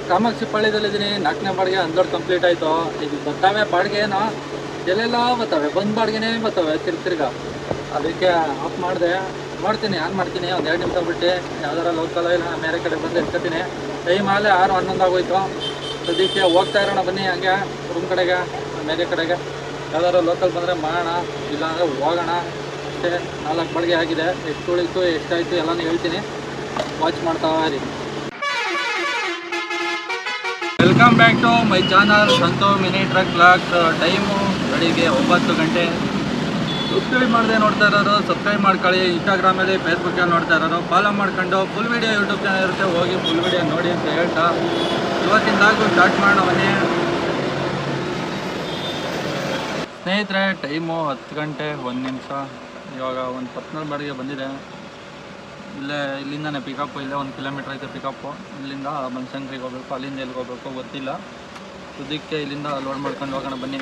ಕಾಮಾಕ್ಷಿ ಪಾಳ್ಯದಲ್ಲಿದ್ದೀನಿ. 4ನೇ ಬಾಡಿಗೆ unload complete ಆಯಿತು. ಈಗ ಬರ್ತಾವೆ ಬಾಡಿಗೆನೋ ಎಲ್ಲೆಲ್ಲ ಬರ್ತವೆ, ಬಂದು ಬಾಡಿಗೆನೇ ಬರ್ತವೆ ತಿರ್ಗಾ. ಅದಕ್ಕೆ ಆಫ್ ಮಾಡಿದೆ. ಮಾಡ್ತೀನಿ, ಆನ್ ಮಾಡ್ತೀನಿ ಒಂದು 2 ನಿಮಿಷ ಬಿಟ್ಟು. ಯಾವ್ದಾರ ಲೋಕಲ್ ಇಲ್ಲ ಬೇರೆ ಕಡೆ ಬಂದು ಎತ್ಕೊತೀನಿ. ಟೈಮ್ ಆಗಲೇ 6:11 ಆಗೋಯ್ತು. ಸದ್ಯಕ್ಕೆ ಹೋಗ್ತಾ ಇರೋಣ ಬನ್ನಿ ಹಂಗೆ ರೂಮ್ ಕಡೆಗೆ, ಬೇರೆ ಕಡೆಗೆ ಯಾವ್ದಾರು ಲೋಕಲ್ ಬಂದರೆ ಮಾಡೋಣ, ಇಲ್ಲಾಂದರೆ ಹೋಗೋಣ ಅಷ್ಟೇ. 4 ಬಾಡಿಗೆ ಆಗಿದೆ. ಎಷ್ಟು ಉಳಿತು ಎಷ್ಟಾಯಿತು ಎಲ್ಲನೂ ಹೇಳ್ತೀನಿ, ವಾಚ್ ಮಾಡ್ತಾ ಇರಿ. Welcome back to my channel Santu mini truck blogs. Time ಬೆಳಿಗ್ಗೆ 9 ಗಂಟೆ. ಸಬ್ಸ್ಕ್ರೈಬ್ ಮಾಡದೆ ನೋಡ್ತಾ ಇರೋರು ಸಬ್ಸ್ಕ್ರೈಬ್ ಮಾಡ್ಕೊಳ್ಳಿ. ಇನ್ಸ್ಟಾಗ್ರಾಮಲ್ಲಿ ಫೇಸ್ಬುಕ್ಕಲ್ಲಿ ನೋಡ್ತಾ ಇರೋರು ಫಾಲೋ ಮಾಡ್ಕೊಂಡು ಫುಲ್ ವೀಡಿಯೋ ಯೂಟ್ಯೂಬ್ ಚಾನಲ್ ಇರುತ್ತೆ, ಹೋಗಿ ಫುಲ್ ವೀಡಿಯೋ ನೋಡಿ ಅಂತ ಹೇಳ್ತಾ ಇವತ್ತಿಂದಾಗೂ ಸ್ಟಾರ್ಟ್ ಮಾಡೋಣ ಬನ್ನಿ ಸ್ನೇಹಿತರೆ. ಟೈಮು 10 ಗಂಟೆ 1 ನಿಮಿಷ. ಇವಾಗ ಒಂದು ಪರ್ಸ್ನಲ್ ಬಾಡಿಗೆ ಬಂದಿದೆ. ಇಲ್ಲಿಂದನೇ ಪಿಕಪ್ಪು. ಇಲ್ಲೇ 1 ಕಿಲೋಮೀಟ್ರ್ ಐತೆ ಪಿಕಪ್ಪು. ಇಲ್ಲಿಂದ ಬನಶಂಕರಿಗೆ ಹೋಗಬೇಕು, ಅಲ್ಲಿಂದ ಎಲ್ಲಿಗೆ ಹೋಗಬೇಕು ಗೊತ್ತಿಲ್ಲ. ಸದ್ಯಕ್ಕೆ ಇಲ್ಲಿಂದ ಲೋಡ್ ಮಾಡ್ಕೊಂಡು ಹೋಗೋಣ ಬನ್ನಿ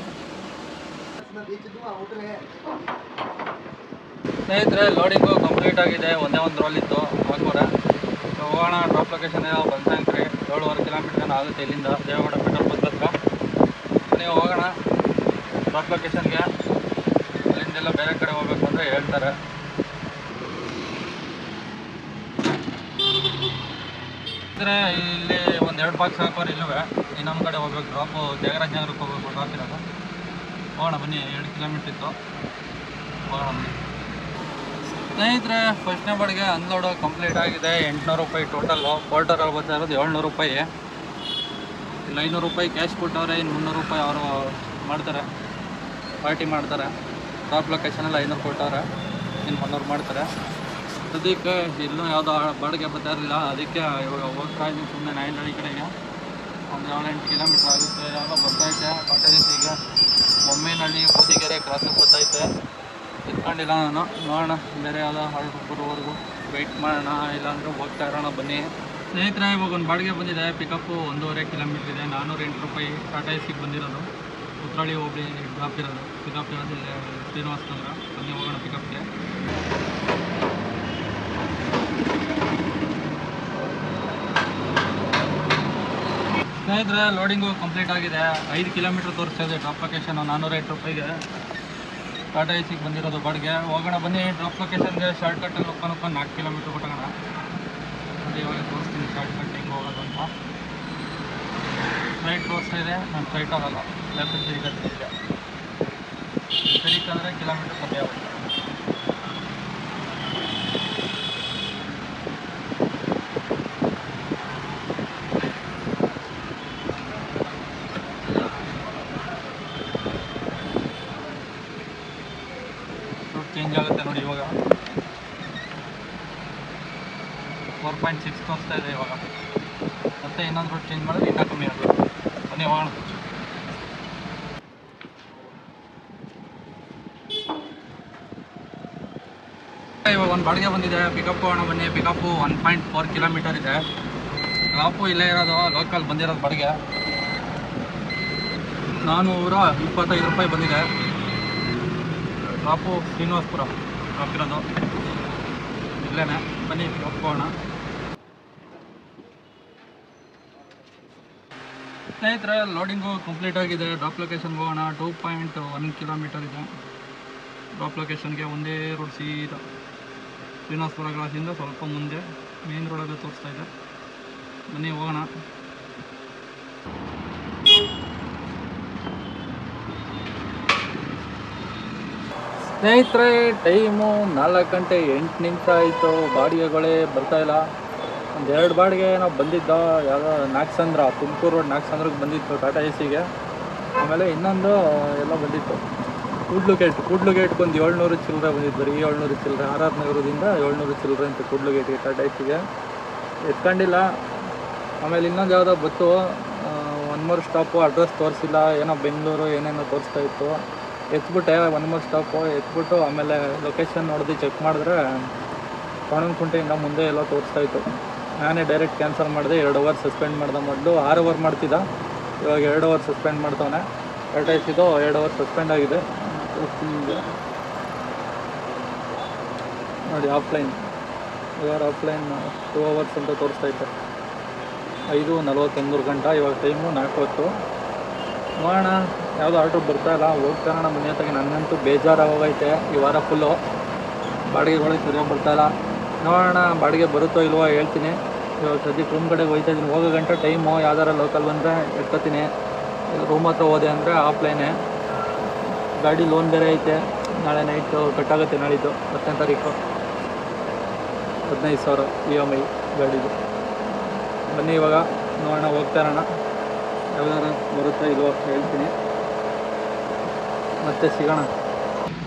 ಸ್ನೇಹಿತರೆ. ಲೋಡಿಂಗು ಕಂಪ್ಲೀಟ್ ಆಗಿದೆ. ಒಂದೇ ಒಂದು ರೋಲ್ ಇತ್ತು ಹಾಕೋರೆ. ಹೋಗೋಣ. ಡ್ರಾಪ್ ಲೊಕೇಶನ್ ಬನಶಂಕರಿ 7.5 ಕಿಲೋಮೀಟ್ರ್ ಆಗುತ್ತೆ ಇಲ್ಲಿಂದ, ದೇವೇಗೌಡ ಪೆಟ್ರೋಲ್ ಬಂಕ್ ಹತ್ರ. ನೀವು ಹೋಗೋಣ ಡ್ರಾಪ್ ಲೊಕೇಶನ್ಗೆ. ಅಲ್ಲಿಂದೆಲ್ಲ ಬೇರೆ ಕಡೆ ಹೋಗ್ಬೇಕು ಅಂದರೆ ಹೇಳ್ತಾರೆ. ಇಲ್ಲಿ ಒಂದು 2 ಬಾಕ್ಸ್ ಹಾಕೋರು ಇಲ್ಲವೇ. ಇನ್ನೊಂದು ಕಡೆ ಹೋಗ್ಬೇಕು, ಡ್ರಾಪು ತ್ಯಾಗರಾಜ ನಗರಕ್ಕೆ ಹೋಗ್ಬೇಕು ಡ್ರಾಪ್ ಇರೋದು. ಹೋಗೋಣ ಬನ್ನಿ. 2 ಕಿಲೋಮೀಟ್ರ್ ಇತ್ತು, ಹೋಗೋಣ ಬನ್ನಿ ಸ್ನೇಹಿತರೆ. ಫಸ್ಟ್ನೇ ಬಾಡಿಗೆ ಅನ್ಲೋಡು ಕಂಪ್ಲೀಟ್ ಆಗಿದೆ. 800 ರೂಪಾಯಿ ಟೋಟಲ್ಲು. ಪೋರ್ಟರಲ್ಲಿ ಬರ್ತಾ ಇರೋದು 700 ರೂಪಾಯಿ. ಇಲ್ಲ 500 ರೂಪಾಯಿ ಕ್ಯಾಶ್ ಕೊಟ್ಟವ್ರೆ. ಇನ್ನು 300 ರೂಪಾಯಿ ಅವರು ಮಾಡ್ತಾರೆ, ಪಾರ್ಟಿ ಮಾಡ್ತಾರೆ. ಡ್ರಾಪ್ ಲೊಕೇಶನಲ್ಲಿ 500 ಕೊಟ್ಟವ್ರೆ, ಇನ್ನು 100 ಮಾಡ್ತಾರೆ. ಸದ್ಯಕ್ಕೆ ಇನ್ನೂ ಯಾವುದೋ ಬಾಡಿಗೆ ಬರ್ತಾ ಇರಲಿಲ್ಲ. ಅದಕ್ಕೆ ಇವಾಗ ಹೋಗ್ತಾ ಇದ್ದೀನಿ ಸುಮ್ಮನೆ ನಾಯಂಡಹಳ್ಳಿ ಕಡೆಗೆ. ಒಂದು 7-8 ಕಿಲೋಮೀಟ್ರ್ ಆಗುತ್ತೆ. ಯಾವಾಗ ಬರ್ತೈತೆ ಕಾಟೇಜಿಗೆ ಬೊಮ್ಮೇನಹಳ್ಳಿ ಬೋದಿಗೆರೆ ಕ್ರಾಸಿಗೆ ಬರ್ತೈತೆ. ಎತ್ಕೊಂಡಿಲ್ಲ ನಾನು. ನೋಡೋಣ ಬೇರೆ ಯಾವುದೋ ಹಾರ್ಡ್ ಬರೋವರೆಗೂ ವೆಯ್ಟ್ ಮಾಡೋಣ, ಇಲ್ಲಾಂದರೆ ಹೋಗ್ತಾ ಇರೋಣ ಬನ್ನಿ ಸ್ನೇಹಿತರೆ. ಇವಾಗ ಒಂದು ಬಾಡಿಗೆ ಬಂದಿದೆ. ಪಿಕಪ್ಪು 1.5 ಕಿಲೋಮೀಟ್ರ್ ಇದೆ. 408 ರೂಪಾಯಿ ಟಾಟಾ ಎಸಿಗೆ ಬಂದಿರೋದು. ಉತ್ರಳ್ಳಿ ಹೋಬಳಿ ಡ್ರಾಪ್ ಇರೋದು. ಪಿಕಪ್ ಇರೋದು ಇಲ್ಲೇ ಶ್ರೀನಿವಾಸ ನಗರ. ಬನ್ನಿ ಹೋಗೋಣ ಪಿಕಪ್ಗೆ. ಸ್ನೇಹಿತರೆ ಲೋಡಿಂಗು ಕಂಪ್ಲೀಟ್ ಆಗಿದೆ. 5 ಕಿಲೋಮೀಟ್ರ್ ತೋರಿಸ್ತಾ ಇದೆ ಡ್ರಾಪ್ ಲೊಕೇಶನ್ನು. 408 ರೂಪಾಯಿಗೆ ಟಾಟಾ ಎಸಿಗೆ ಬಂದಿರೋದು ಬಾಡಿಗೆ. ಹೋಗೋಣ ಬನ್ನಿ ಡ್ರಾಪ್ ಲೊಕೇಶನ್ಗೆ. ಶಾರ್ಟ್ಕಟ್ಟಲ್ಲಿ ಹೋಗ್ಕೊಂಡು 4 ಕಿಲೋಮೀಟ್ರ್ ಕೊಟ್ಟೋಣ. ಅದು ಇವಾಗ ತೋರಿಸ್ತೀನಿ ಶಾರ್ಟ್ಕಟ್ ಹೆಂಗೆ ಹೋಗೋದು ಅಂತ. ಸ್ಟ್ರೈಟ್ ತೋರಿಸ್ತಾ ಇದೆ, ನಾನು ಸ್ಟ್ರೈಟ್ ಆಗೋಲ್ಲ, ಲೆಫ್ಟ್ ತಿರುಗುತ್ತೆ. ತಿರುಗಂದರೆ ಕಿಲೋಮೀಟ್ರ್ ಕಮ್ಮಿ ಆಗುತ್ತೆ. ಚೇಂಜ್ ಆಗುತ್ತೆ ನೋಡಿ. ಇವಾಗ 4.6 ತೋರಿಸ್ತಾ ಇದೆ ಇವಾಗ. ಮತ್ತೆ ಇನ್ನೊಂದು ರೂಟ್ ಚೇಂಜ್ ಮಾಡಿದ್ರೆ ಇನ್ನೂ ಕಮ್ಮಿ ಆಗುತ್ತೆ. ಬನ್ನಿ ಹೋಗೋಣ. ಇವಾಗ ಒಂದು ಬಾಡಿಗೆ ಬಂದಿದೆ. ಪಿಕಪ್ ಹೋಗೋಣ ಬನ್ನಿ. ಪಿಕಪ್ಪು 1.4 ಕಿಲೋಮೀಟರ್ ಇದೆ. ಡ್ರಾಪು ಇಲ್ಲೇ ಇರೋದು, ಲೋಕಲ್ ಬಂದಿರೋದು ಬಾಡಿಗೆ 425 ರೂಪಾಯಿ ಬಂದಿದೆ. ಡ್ರಾಪು ಶ್ರೀನಿವಾಸಪುರ ಡ್ರಾಪ್ ಇರೋದು ಇಲ್ಲೇ. ಬನ್ನಿ ಹೋಗೋಣ ಸ್ನೇಹಿತರೆ. ಲೋಡಿಂಗು ಕಂಪ್ಲೀಟ್ ಆಗಿದೆ. ಡ್ರಾಪ್ ಲೊಕೇಶನ್ಗೆ ಹೋಗೋಣ. 2.1 ಕಿಲೋಮೀಟರ್ ಇದೆ ಡ್ರಾಪ್ ಲೊಕೇಶನ್ಗೆ. ಒಂದೇ ರೋಡ್ ಸೀದಾ ಶ್ರೀನಿವಾಸಪುರ ಕ್ರಾಸಿಂದ ಸ್ವಲ್ಪ ಮುಂದೆ ಮೇನ್ ರೋಡಲ್ಲಿ ತೋರಿಸ್ತಾ ಇದೆ. ಬನ್ನಿ ಹೋಗೋಣ. ಸ್ನೇಹಿತರೆ ಟೈಮು 4 ಗಂಟೆ 8 ನಿಮಿಷ ಆಯಿತು. ಬಾಡಿಗೆಗಳೇ ಬರ್ತಾಯಿಲ್ಲ. ಒಂದು 2 ಬಾಡಿಗೆ ನಾವು ಬಂದಿದ್ದ ಯಾವುದೋ ನಾಗಸಂದ್ರ, ತುಮಕೂರು ರೋಡ್ ನಾಗಸಂದ್ರಕ್ಕೆ ಬಂದಿತ್ತು ಟಾಟಾ ಎಸಿಗೆ. ಆಮೇಲೆ ಇನ್ನೊಂದು ಎಲ್ಲ ಬಂದಿತ್ತು ಕೂಡ್ಲುಗೇಟ್ಗೆ ಒಂದು 700 ಚಿಲ್ಲರೆ ಬಂದಿದ್ದು. ಬರೀ 700 ಚಿಲ್ಲರೆ. RR ನಗರದಿಂದ 700 ಚಿಲ್ಲರೆ ಅಂತ ಕೂಡ್ಲುಗೇಟ್ಗೆ ಟಾಟಾ ಎಸಿಗೆ ಎತ್ಕೊಂಡಿಲ್ಲ. ಆಮೇಲೆ ಇನ್ನೊಂದು ಯಾವುದೋ ಬತ್ತು 1 ಮೂರ್ ಸ್ಟಾಪು. ಅಡ್ರೆಸ್ ತೋರಿಸಿಲ್ಲ, ಏನೋ ಬೆಂಗಳೂರು ಏನೇನೋ ತೋರಿಸ್ತಾ ಇತ್ತು. ಎತ್ಬಿಟ್ಟೆ 1 ಮೂರ್ ಸ್ಟಾಪು ಎತ್ಬಿಟ್ಟು ಆಮೇಲೆ ಲೊಕೇಶನ್ ನೋಡಿದು ಚೆಕ್ ಮಾಡಿದ್ರೆ ಕಾಣನ್ಕುಂಟೆಯಿಂದ ಮುಂದೆ ಎಲ್ಲ ತೋರಿಸ್ತಾ ಇತ್ತು. ನಾನೇ ಡೈರೆಕ್ಟ್ ಕ್ಯಾನ್ಸಲ್ ಮಾಡಿದೆ. 2 ಅವರ್ ಸಸ್ಪೆಂಡ್ ಮಾಡ್ದೆ. ಮೊದಲು 6 ಅವರ್ ಮಾಡ್ತಿದ್ದ, ಇವಾಗ 2 ಅವರ್ ಸಸ್ಪೆಂಡ್ ಮಾಡ್ತವನೆ. ಟಾಟಾ ಎಸಿದು 2 ಅವರ್ ಸಸ್ಪೆಂಡ್ ಆಗಿದೆ ನೋಡಿ. ಆಫ್ಲೈನ್ 2 ಅವರ್ಸ್ ಅಂತ ತೋರಿಸ್ತಾ ಇತ್ತು. 5:41 ಗಂಟೆ. ಇವಾಗ ಟೈಮು 4 ನೋಡೋಣ. ಯಾವುದೋ ಆರ್ಡ್ರ್ ಬರ್ತಾಯಿಲ್ಲ, ಹೋಗ್ತಾರಣ ಮನೆ ಹತ್ತಾಗೆ. ನನಗಂತೂ ಬೇಜಾರಾಗೋಗೈತೆ ಈ ವಾರ ಫುಲ್ಲು. ಬಾಡಿಗೆಗಳಿಗೆ ಸರಿಯಾಗಿ ಬರ್ತಾಯಿಲ್ಲ. ನೋಡೋಣ ಬಾಡಿಗೆ ಬರುತ್ತೋ ಇಲ್ವೋ ಹೇಳ್ತೀನಿ. ಇವಾಗ ಸದ್ಯಕ್ಕೆ ರೂಮ್ ಕಡೆಗೆ ಹೋಗ್ತಾಯಿದ್ದೀನಿ. ಹೋಗೋ ಗಂಟೆ ಟೈಮು ಯಾವ್ದಾರ ಲೋಕಲ್ ಬಂದರೆ ಎತ್ಕೋತೀನಿ. ರೂಮ್ ಹತ್ರ ಹೋದೆ ಅಂದರೆ ಆಫ್ಲೈನೇ. ಗಾಡಿ ಲೋನ್ ಬೇರೆ ಐತೆ. ನಾಳೆ ನೈಟು ಕಟ್ಟಾಗುತ್ತೆ. ನಾಳಿದ್ದು 10ನೇ ತಾರೀಕು 15,000 EMI ಗಾಡಿದು. ಬನ್ನಿ ಇವಾಗ ನೋಡೋಣ, ಹೋಗ್ತಾರಣ. ಯಾವ್ದಾರ ಬರುತ್ತಾ ಇಲ್ವೋ ಹೇಳ್ತೀನಿ, ಮತ್ತೆ ಸಿಗೋಣ.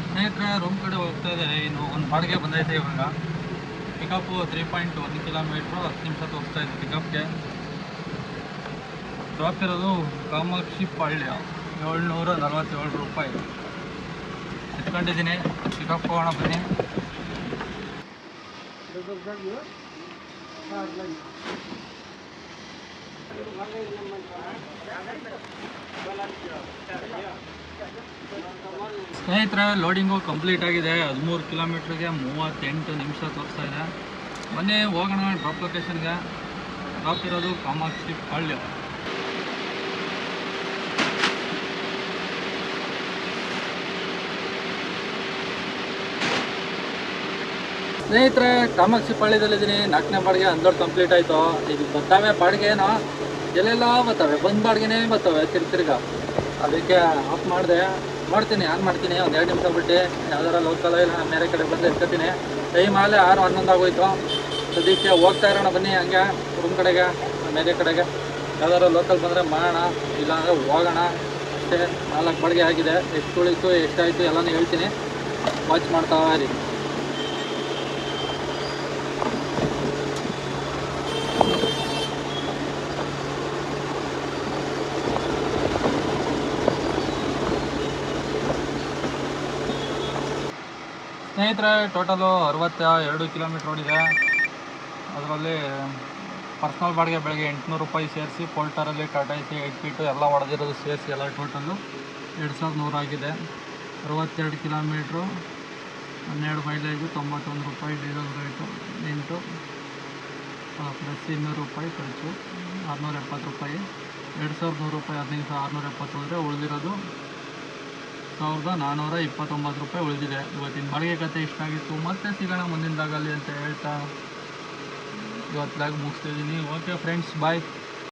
ಸ್ನೇಹಿತರೆ, ರೂಮ್ ಕಡೆ ಹೋಗ್ತಾ ಇದೆ. ಇನ್ನು ಒಂದು ಬಾಡಿಗೆ ಬಂದೈತೆ. ಇವಾಗ ಪಿಕಪ್ಪು 3.1 ಕಿಲೋಮೀಟ್ರು 10 ನಿಮಿಷ ತೋರಿಸ್ತಾ ಇದೆ ಪಿಕಪ್ಗೆ. ಡ್ರಾಪ್ ಇರೋದು ಕಾಮಾಕ್ಷಿ ಪಾಳ್ಯ 747 ರೂಪಾಯಿ. ಎತ್ಕೊಂಡಿದ್ದೀನಿ. ಪಿಕಪ್ ಹೋಗೋಣ ಬನ್ನಿ. ಸ್ನೇಹಿತರೆ, ಲೋಡಿಂಗು ಕಂಪ್ಲೀಟ್ ಆಗಿದೆ. 13 ಕಿಲೋಮೀಟ್ರಿಗೆ 38 ನಿಮಿಷ ತೋರಿಸ್ತಾ ಇದೆ. ಬನ್ನಿ ಹೋಗೋಣ ಡ್ರಾಪ್ ಲೊಕೇಶನ್ಗೆ. ಡ್ರಾಪ್ ಇರೋದು ಕಾಮಾಕ್ಷಿ ಪಾಳ್ಯ. ಸ್ನೇಹಿತರೆ, ಕಾಮಾಕ್ಷಿ ಪಾಳ್ಯದಲ್ಲಿದ್ದೀನಿ. 4ನೇ ಬಾಡಿಗೆ ಅನ್ಲೋಡ್ ಕಂಪ್ಲೀಟ್ ಆಯಿತು. ಈಗ ಬರ್ತಾವೆ ಬಾಡಿಗೆ ಏನೋ ಎಲ್ಲೆಲ್ಲ ಬರ್ತವೆ, ಬಂದು ಬಾಡಿಗೆನೇ ಬರ್ತವೆ ತಿರ್ಗ. ಅದಕ್ಕೆ ಆಫ್ ಮಾಡಿದೆ. ನೋಡ್ತೀನಿ, ಆನ್ ಮಾಡ್ತೀನಿ ಒಂದು 2 ನಿಮಿಷ ಬಿಟ್ಟು. ಯಾವ್ದಾರ ಲೋಕಲ್ ಇಲ್ಲ ಬೇರೆ ಕಡೆ ಬಂದು ಎತ್ಕೋತೀನಿ. ಟೈಮ್ ಆಗಲೇ 6:11 ಆಗೋಯ್ತು. ಸದ್ಯಕ್ಕೆ ಹೋಗ್ತಾ ಇರೋಣ ಬನ್ನಿ ಹಂಗೆ ರೂಮ್ ಕಡೆಗೆ, ಬೇರೆ ಕಡೆಗೆ. ಯಾವ್ದಾರ ಲೋಕಲ್ ಬಂದರೆ ಮಾಡೋಣ, ಇಲ್ಲಾಂದರೆ ಹೋಗೋಣ ಅಷ್ಟೇ. 4 ಬಾಡಿಗೆ ಆಗಿದೆ. ಎಷ್ಟು ಉಳಿತು ಎಷ್ಟಾಯಿತು ಎಲ್ಲನೂ ಹೇಳ್ತೀನಿ, ವಾಚ್ ಮಾಡ್ತಾ ಇರಿ. ಸ್ನೇಹಿತರೆ, ಟೋಟಲು 62 ಕಿಲೋಮೀಟ್ರ್ ಓಡಿದೆ. ಅದರಲ್ಲಿ ಪರ್ಸ್ನಲ್ ಬಾಡಿಗೆ ಬೆಳಗ್ಗೆ 800 ರೂಪಾಯಿ ಸೇರಿಸಿ, ಪೋಲ್ಟರಲ್ಲಿ ಟಾಟಾ AC 8 ಫೀಟು ಎಲ್ಲ ಹೊಡೆದಿರೋದು ಸೇರಿಸಿ ಎಲ್ಲ ಟೋಟಲ್ಲು 2100 ಆಗಿದೆ. 62 ಕಿಲೋಮೀಟ್ರು, 12 ಮೈಲೇಜು, 91 ರೂಪಾಯಿ ಡೀಸೆಲ್ ರೇಟು, 8 ಪ್ಲಸ್ 200 ರೂಪಾಯಿ ಖರ್ಚು, 670 ರೂಪಾಯಿ. 2100 ರೂಪಾಯಿ 15,670 ಹೋದರೆ ಉಳಿದಿರೋದು 1,429 ರೂಪಾಯಿ ಉಳಿದಿದೆ. ಇವತ್ತಿನ ಬಾಡಿಗೆ ಕತೆ ಇಷ್ಟ ಆಗಿತ್ತು. ಮತ್ತೆ ಸಿಗೋಣ ಮುಂದಿನ ದಾಗಲ್ಲಿ ಅಂತ ಹೇಳ್ತಾ ಇವತ್ತು ಬ್ಲಾಗ್ ಮುಗಿಸ್ತಿದ್ದೀನಿ. ಓಕೆ ಫ್ರೆಂಡ್ಸ್, ಬಾಯ್.